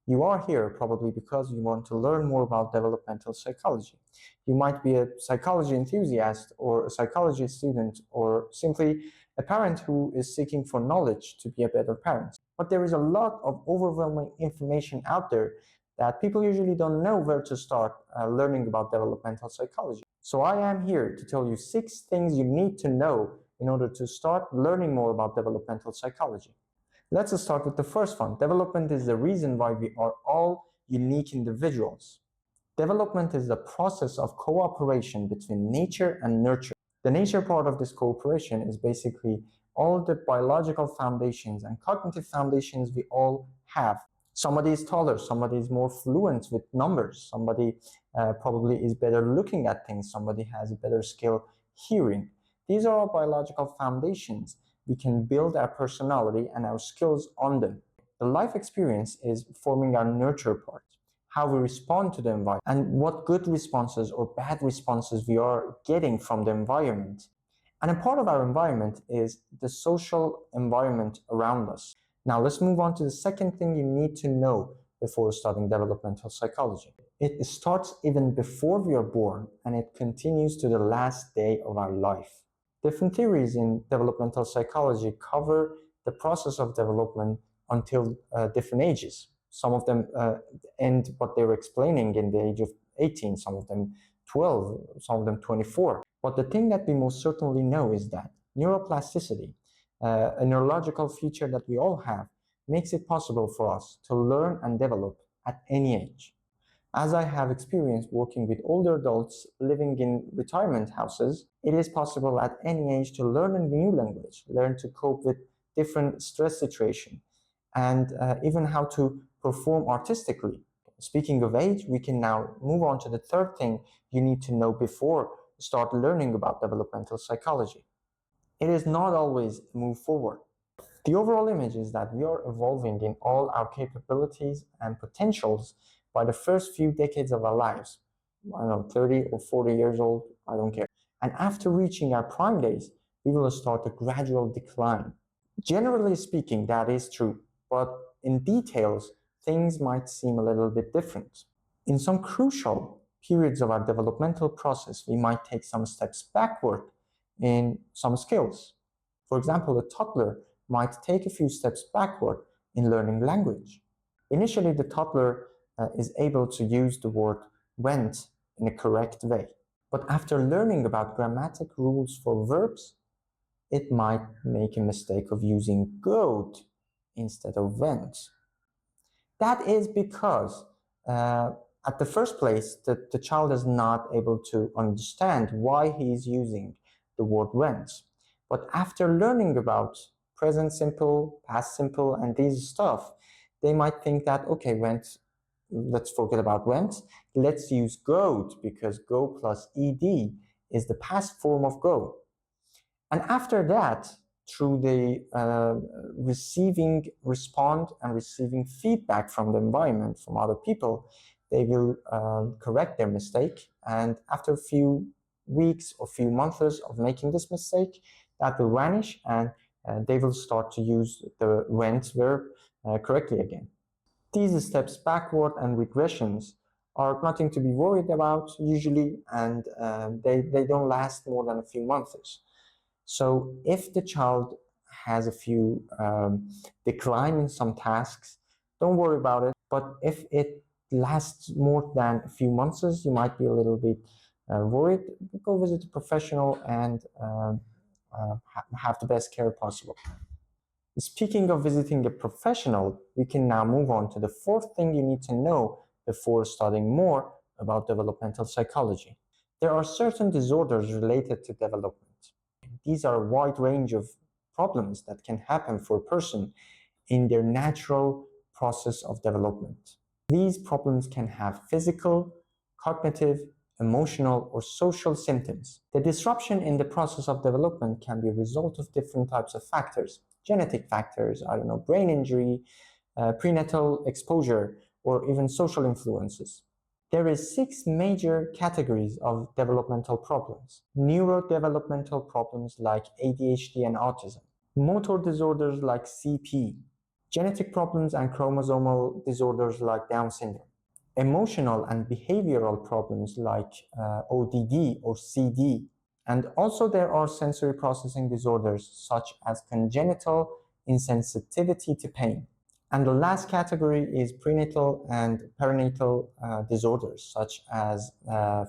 You are here probably because you want to learn more about developmental psychology. You might be a psychology enthusiast or a psychology student or simply a parent who is seeking for knowledge to be a better parent. But there is a lot of overwhelming information out there that people usually don't know where to start learning about developmental psychology. So I am here to tell you 6 things you need to know in order to start learning more about developmental psychology. Let's start with the first one. Development is the reason why we are all unique individuals. Development is the process of cooperation between nature and nurture. The nature part of this cooperation is basically all the biological foundations and cognitive foundations we all have. Somebody is taller, somebody is more fluent with numbers, somebody probably is better looking at things, somebody has a better skill hearing. These are all biological foundations. We can build our personality and our skills on them. The life experience is forming our nurture part, how we respond to the environment, and what good responses or bad responses we are getting from the environment. And a part of our environment is the social environment around us. Now let's move on to the second thing you need to know before studying developmental psychology. It starts even before we are born and it continues to the last day of our life. Different theories in developmental psychology cover the process of development until different ages. Some of them end what they were explaining in the age of 18, some of them 12, some of them 24. But the thing that we most certainly know is that neuroplasticity, a neurological feature that we all have, makes it possible for us to learn and develop at any age. As I have experience working with older adults living in retirement houses, it is possible at any age to learn a new language, learn to cope with different stress situations, and even how to perform artistically. Speaking of age, we can now move on to the third thing you need to know before start learning about developmental psychology. It is not always a move forward. The overall image is that we are evolving in all our capabilities and potentials by the first few decades of our lives. I don't know, 30 or 40 years old, I don't care. And after reaching our prime days, we will start a gradual decline. Generally speaking, that is true, but in details, things might seem a little bit different. In some crucial periods of our developmental process, we might take some steps backward in some skills. For example, a toddler might take a few steps backward in learning language. Initially, the toddler is able to use the word went in a correct way. But after learning about grammatic rules for verbs, it might make a mistake of using goed instead of went. That is because at the first place, the child is not able to understand why he is using the word went. But after learning about present simple, past simple, and these stuff, they might think that, okay, went, let's forget about went, let's use goed, because go plus ed is the past form of go. And after that, through the receiving feedback from the environment, from other people, they will correct their mistake. And after a few weeks or few months of making this mistake, that will vanish and they will start to use the went verb correctly again. These steps backward and regressions are nothing to be worried about usually, and they don't last more than a few months. So if the child has a few decline in some tasks, don't worry about it. But if it lasts more than a few months, you might be a little bit worried. Go visit a professional and have the best care possible. Speaking of visiting a professional, we can now move on to the fourth thing you need to know before studying more about developmental psychology. There are certain disorders related to development. These are a wide range of problems that can happen for a person in their natural process of development. These problems can have physical, cognitive, emotional, or social symptoms. The disruption in the process of development can be a result of different types of factors, genetic factors, brain injury, prenatal exposure, or even social influences. There is 6 major categories of developmental problems. Neurodevelopmental problems like ADHD and autism, motor disorders like CP, genetic problems and chromosomal disorders like Down syndrome, emotional and behavioral problems like ODD or CD, and also there are sensory processing disorders such as congenital insensitivity to pain. And the last category is prenatal and perinatal disorders such as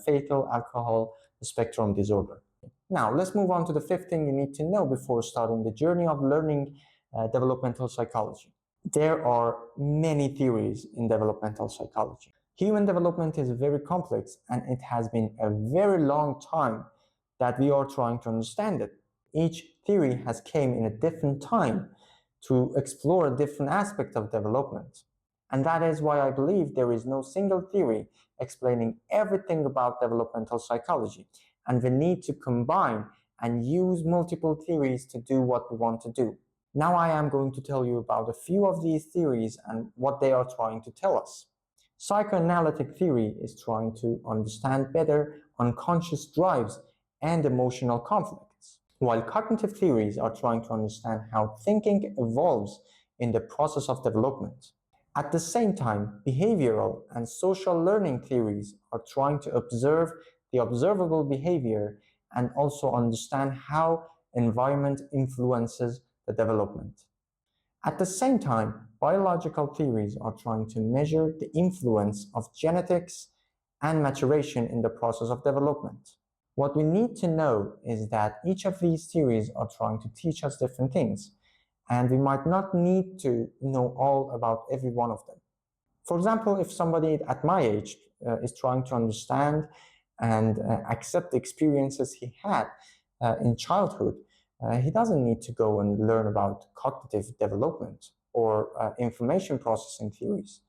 fetal alcohol spectrum disorder. Now, let's move on to the fifth thing you need to know before starting the journey of learning developmental psychology. There are many theories in developmental psychology. Human development is very complex, and it has been a very long time that we are trying to understand it. Each theory has came in a different time to explore a different aspect of development. And that is why I believe there is no single theory explaining everything about developmental psychology. And we need to combine and use multiple theories to do what we want to do. Now I am going to tell you about a few of these theories and what they are trying to tell us. Psychoanalytic theory is trying to understand better unconscious drives and emotional conflicts, while cognitive theories are trying to understand how thinking evolves in the process of development. At the same time, behavioral and social learning theories are trying to observe the observable behavior and also understand how environment influences the development. At the same time, biological theories are trying to measure the influence of genetics and maturation in the process of development. What we need to know is that each of these theories are trying to teach us different things, and we might not need to know all about every one of them. For example, if somebody at my age is trying to understand and accept the experiences he had in childhood, he doesn't need to go and learn about cognitive development or information processing theories.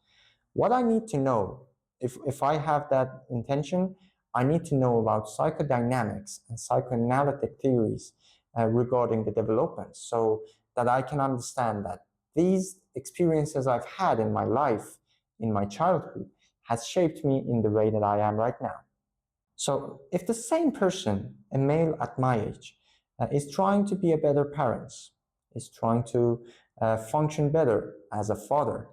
What I need to know, if I have that intention, I need to know about psychodynamics and psychoanalytic theories regarding the development so that I can understand that these experiences I've had in my life, in my childhood, has shaped me in the way that I am right now. So if the same person, a male at my age, is trying to be a better parent, is trying to function better as a father,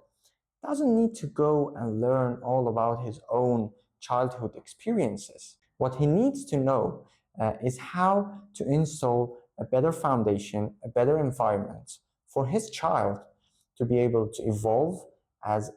doesn't need to go and learn all about his own childhood experiences. What he needs to know is how to install a better foundation, a better environment for his child to be able to evolve as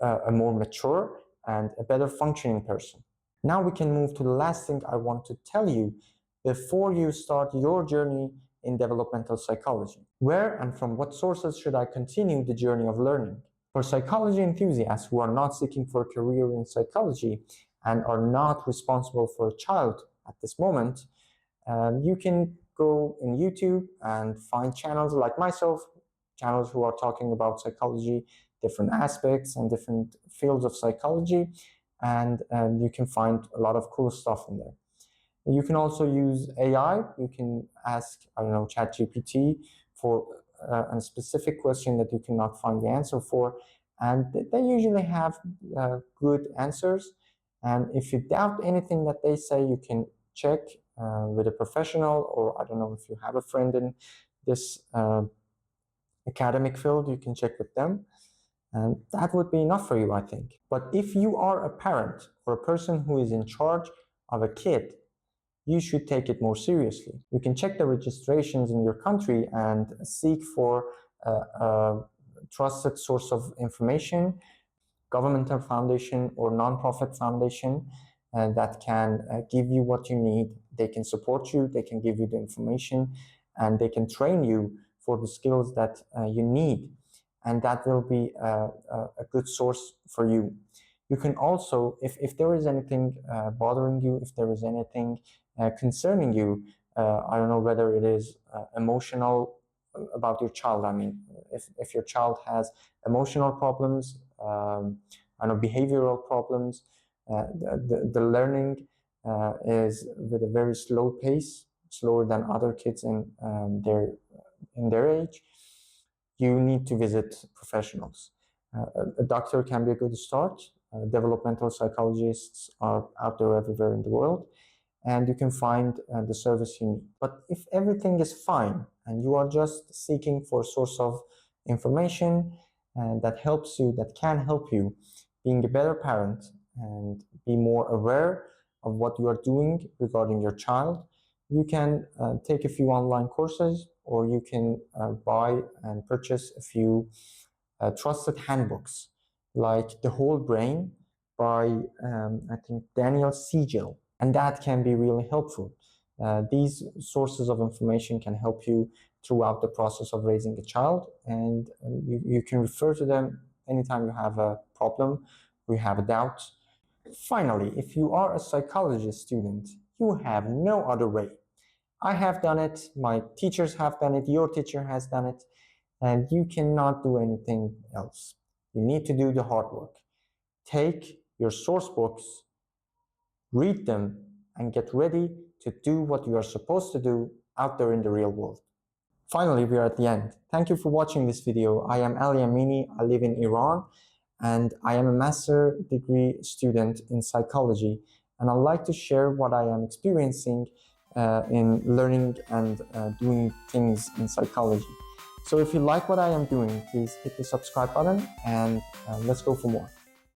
a more mature and a better functioning person. Now we can move to the last thing I want to tell you before you start your journey in developmental psychology. Where and from what sources should I continue the journey of learning? For psychology enthusiasts who are not seeking for a career in psychology and are not responsible for a child at this moment, you can go in YouTube and find channels like myself, channels who are talking about psychology, different aspects and different fields of psychology, and you can find a lot of cool stuff in there. You can also use AI. You can ask, I don't know, ChatGPT for a specific question that you cannot find the answer for, and they usually have good answers. And if you doubt anything that they say, you can check with a professional, or I don't know if you have a friend in this academic field, you can check with them. And that would be enough for you, I think. But if you are a parent or a person who is in charge of a kid, you should take it more seriously. You can check the registrations in your country and seek for a trusted source of information, governmental foundation or non-profit foundation that can give you what you need. They can support you, they can give you the information, and they can train you for the skills that you need. And that will be a good source for you. You can also, if there is anything bothering you, if there is anything concerning you, I don't know whether it is emotional about your child. I mean, if your child has emotional problems, I know behavioral problems, the learning is with a very slow pace, slower than other kids in their age, you need to visit professionals. A doctor can be a good start. Developmental psychologists are out there everywhere in the world, and you can find the service you need. But if everything is fine and you are just seeking for a source of information that helps you, that can help you being a better parent and be more aware of what you are doing regarding your child, you can take a few online courses, or you can buy and purchase a few trusted handbooks like The Whole Brain by I think Daniel Siegel, and that can be really helpful. These sources of information can help you throughout the process of raising a child, and you can refer to them anytime you have a problem or you have a doubt. Finally, if you are a psychology student, you have no other way. I have done it, my teachers have done it, your teacher has done it, and you cannot do anything else. You need to do the hard work. Take your source books, read them, and get ready to do what you are supposed to do out there in the real world. Finally, we are at the end. Thank you for watching this video. I am Ali Amini. I live in Iran, and I am a master degree student in psychology. And I'd like to share what I am experiencing in learning and doing things in psychology. So if you like what I am doing, please hit the subscribe button, and let's go for more.